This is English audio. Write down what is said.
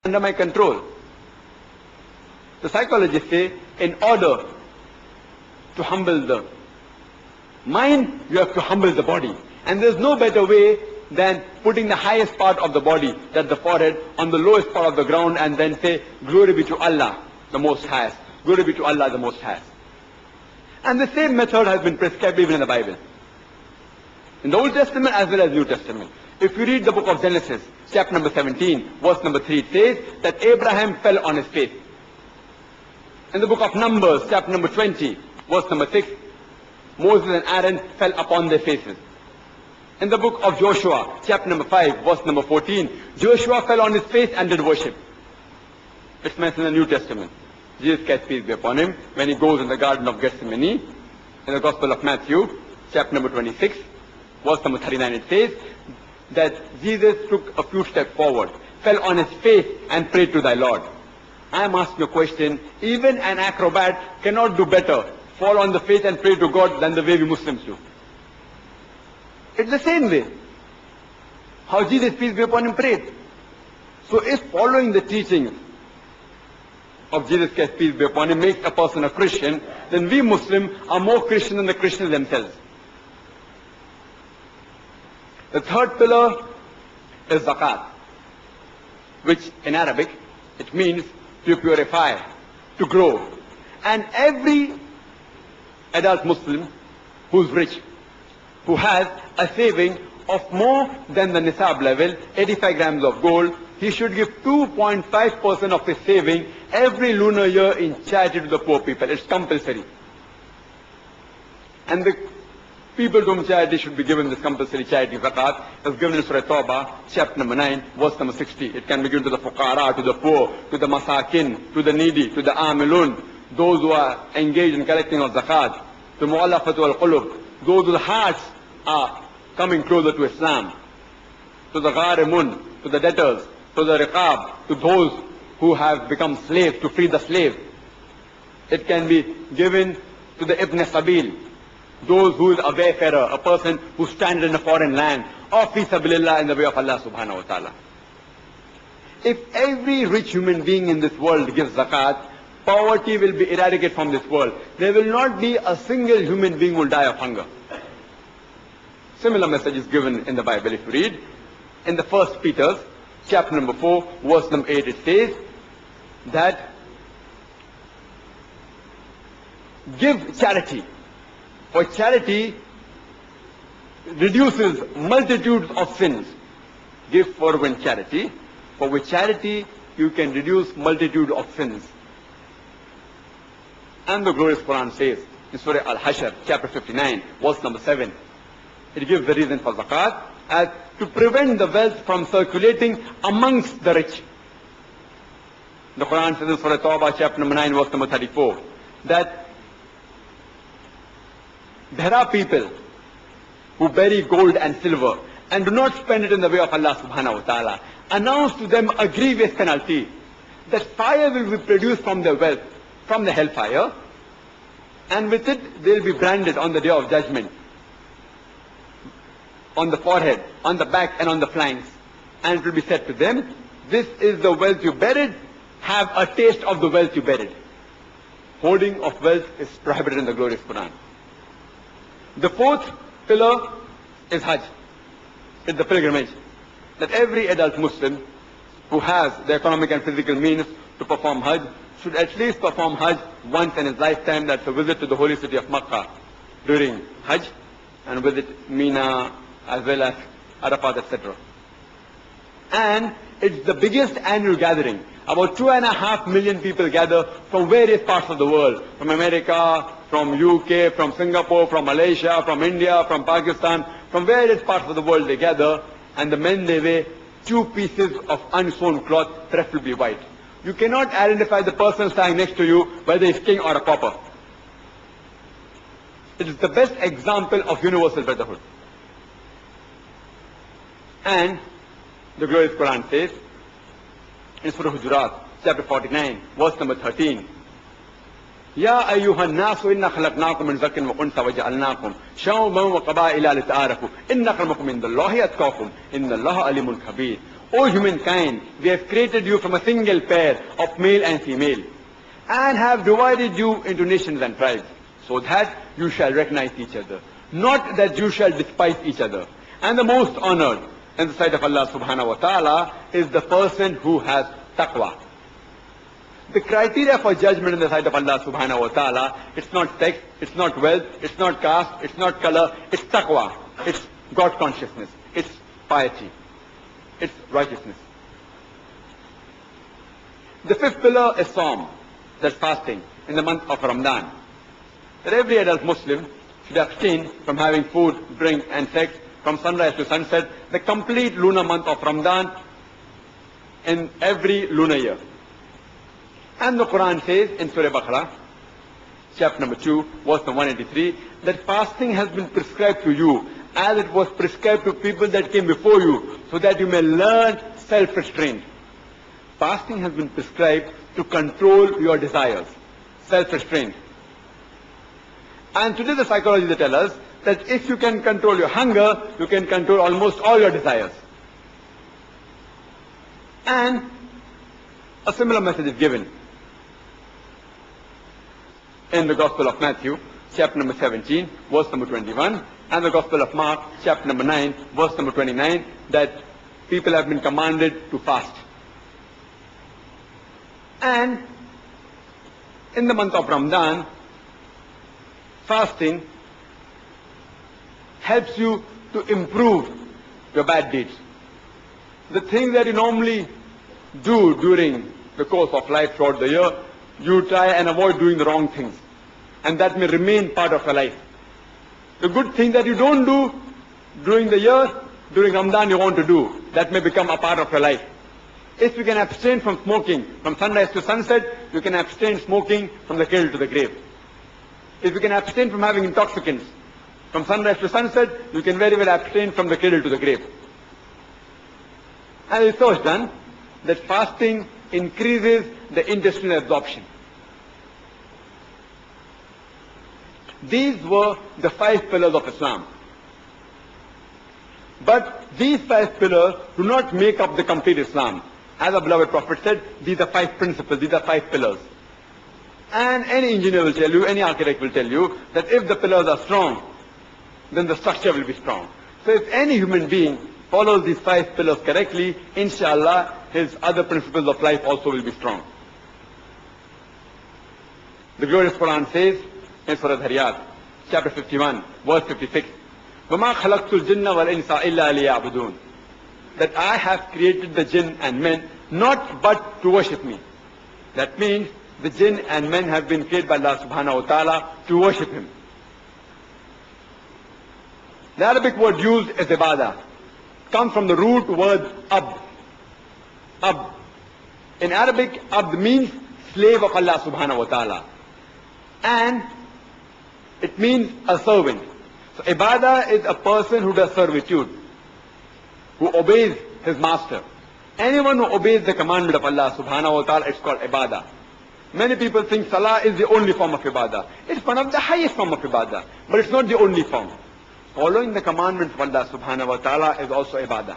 under my control. The psychologists say, in order to humble the mind, you have to humble the body. And there's no better way than putting the highest part of the body, that's the forehead, on the lowest part of the ground and then say, glory be to Allah, the Most Highest. Glory be to Allah, the Most Highest. And the same method has been prescribed even in the Bible. In the Old Testament as well as New Testament. If you read the book of Genesis, chapter number 17, verse number 3, it says that Abraham fell on his face. In the book of Numbers, chapter number 20, verse number 6, Moses and Aaron fell upon their faces. In the book of Joshua, chapter number 5, verse number 14, Joshua fell on his face and did worship. It's mentioned in the New Testament. Jesus Christ, peace be upon him, when he goes in the Garden of Gethsemane, in the Gospel of Matthew, chapter number 26, verse number 39, it says that Jesus took a few steps forward, fell on his face and prayed to thy Lord. I am asking a question, even an acrobat cannot do better, fall on the face and pray to God than the way we Muslims do. It's the same way. How Jesus, peace be upon him, prayed. So if following the teachings of Jesus Christ, peace be upon him, makes a person a Christian, then we Muslims are more Christian than the Christians themselves. The third pillar is zakat, which in Arabic, it means to purify, to grow. And every adult Muslim who's rich, who has a saving of more than the nisab level, 85 grams of gold, he should give 2.5% of his saving every lunar year in charity to the poor people. It's compulsory. And the people to whom charity should be given this compulsory charity zakat is given in Surah Tawbah, chapter number 9, verse number 60. It can be given to the fuqara, to the poor, to the masakin, to the needy, to the amilun, those who are engaged in collecting of zakat, to mu'allafatu al-qulub, those whose hearts are coming closer to Islam, to the gharimun, to the debtors, to the riqab, to those who have become slaves, to free the slave. It can be given to the ibn sabil, those who is a wayfarer, a person who stands in a foreign land, or fi sabilillah, in the way of Allah subhanahu wa ta'ala. If every rich human being in this world gives zakat, poverty will be eradicated from this world. There will not be a single human being who will die of hunger. Similar message is given in the Bible. If you read in the First Peter, chapter number 4, verse number 8, it says that give charity. For charity reduces multitudes of sins. Give fervent charity, for with charity you can reduce multitude of sins. And the glorious Quran says in Surah Al-Hashr, chapter 59, verse number 7, it gives the reason for zakat as to prevent the wealth from circulating amongst the rich. The Quran says in Surah Tawbah, chapter number 9, verse number 34, that there are people who bury gold and silver and do not spend it in the way of Allah subhanahu wa ta'ala. Announce to them a grievous penalty, that fire will be produced from their wealth, from the hellfire, and with it they will be branded on the day of judgment, on the forehead, on the back and on the flanks. And it will be said to them, this is the wealth you buried, have a taste of the wealth you buried. Hoarding of wealth is prohibited in the glorious Quran. The fourth pillar is Hajj. It's the pilgrimage. That every adult Muslim who has the economic and physical means to perform Hajj should at least perform Hajj once in his lifetime. That's a visit to the holy city of Makkah during Hajj, and visit Mina as well as Arafat, etc. And it's the biggest annual gathering. About 2.5 million people gather from various parts of the world, from America, from UK, from Singapore, from Malaysia, from India, from Pakistan, from various parts of the world they gather, and the men they wear 2 pieces of unsewn cloth, preferably white. You cannot identify the person standing next to you whether he's king or a pauper. It is the best example of universal brotherhood. And the glorious Quran says in Surah Hujurat, chapter 49, verse number 13, Ya ayyuhan nasu inna khalaqnakum min zakin wa unsa wa ja'alnakum shawban wa qaba'ila lita'arafu inna akramakum indallahi atqakum innallaha alimun khabir. O humankind, we have created you from a single pair of male and female, and have divided you into nations and tribes, so that you shall recognize each other, not that you shall despise each other. And the most honored in the sight of Allah subhanahu wa ta'ala is the person who has taqwa. The criteria for judgment in the sight of Allah subhanahu wa ta'ala, it's not sex, it's not wealth, it's not caste, it's not color, it's taqwa. It's God consciousness, it's piety, it's righteousness. The fifth pillar is Sawm, that's fasting, in the month of Ramadan. That every adult Muslim should abstain from having food, drink and sex from sunrise to sunset, the complete lunar month of Ramadan in every lunar year. And the Quran says in Surah Baqarah, chapter number 2, verse number 183, that fasting has been prescribed to you as it was prescribed to people that came before you, so that you may learn self-restraint. Fasting has been prescribed to control your desires, self-restraint. And today the psychology they tell us that if you can control your hunger, you can control almost all your desires. And a similar message is given in the Gospel of Matthew, chapter number 17, verse number 21, and the Gospel of Mark, chapter number 9, verse number 29, that people have been commanded to fast. And in the month of Ramadan, fasting helps you to improve your bad deeds. The things that you normally do during the course of life throughout the year, you try and avoid doing the wrong things. And that may remain part of your life. The good thing that you don't do during the year, during Ramadan you want to do, that may become a part of your life. If you can abstain from smoking from sunrise to sunset, you can abstain smoking from the cradle to the grave. If you can abstain from having intoxicants from sunrise to sunset, you can very well abstain from the cradle to the grave. And research is done that fasting increases the intestinal absorption. These were the 5 pillars of Islam. But these 5 pillars do not make up the complete Islam. As our beloved Prophet said, these are 5 principles, these are 5 pillars. And any engineer will tell you, any architect will tell you, that if the pillars are strong, then the structure will be strong. So if any human being follows these 5 pillars correctly, inshallah, his other principles of life also will be strong. The glorious Quran says in Surah Dhariyat, chapter 51, verse 56, وَمَا خَلَقْتُ الْجِنَّ وَالْإِنسَ إِلَّا لِيَعْبُدُونَ, that I have created the jinn and men not but to worship me. That means the jinn and men have been created by Allah subhanahu wa ta'ala to worship him. The Arabic word used is ibadah. Comes from the root word abd. Abd. In Arabic, abd means slave of Allah subhanahu wa ta'ala. And it means a servant. So ibadah is a person who does servitude, who obeys his master. Anyone who obeys the commandment of Allah subhanahu wa ta'ala, it's called ibadah. Many people think salah is the only form of ibadah. It's one of the highest form of ibadah, but it's not the only form. Following the commandments of Allah subhanahu wa ta'ala is also ibadah.